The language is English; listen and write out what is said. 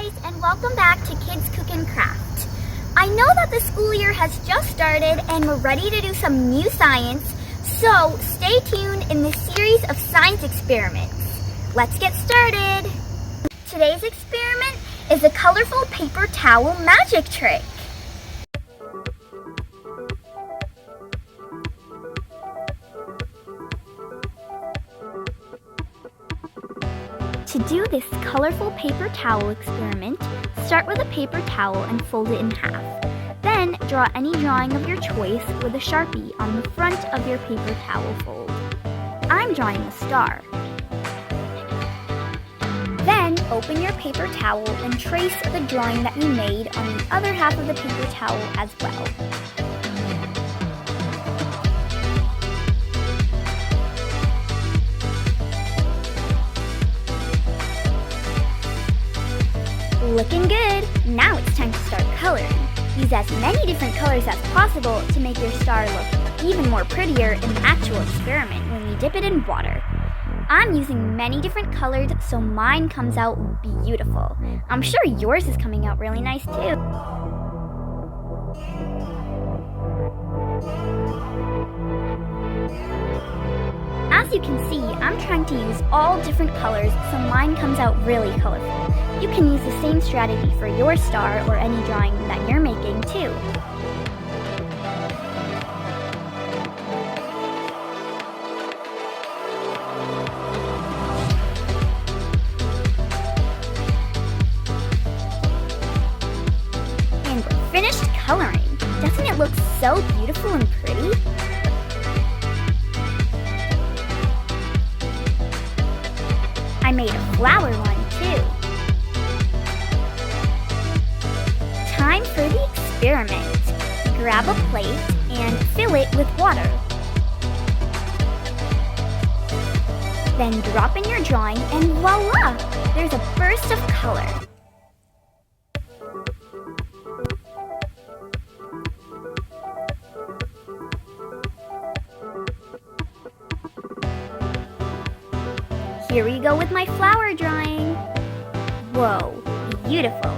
guys, and welcome back to Kids Cook and Craft. I know that the school year has just started and we're ready to do some new science, so stay tuned in this series of science experiments. Let's get started. Today's experiment is a colorful paper towel magic trick. To do this colorful paper towel experiment, start with a paper towel and fold it in half. Then draw any drawing of your choice with a Sharpie on the front of your paper towel fold. I'm drawing a star. Then open your paper towel and trace the drawing that you made on the other half of the paper towel as well. Looking good! Now it's time to start coloring. Use as many different colors as possible to make your star look even more prettier in the actual experiment when we dip it in water. I'm using many different colors so mine comes out beautiful. I'm sure yours is coming out really nice too. As you can see, I'm trying to use all different colors so mine comes out really colorful. You can use the same strategy for your star or any drawing that you're making too. And we're finished coloring. Doesn't it look so beautiful and pretty? I made a flower one too. Time for the experiment. Grab a plate and fill it with water. Then drop in your drawing and voila! There's a burst of color. Here we go with my flower drawing. Whoa, beautiful.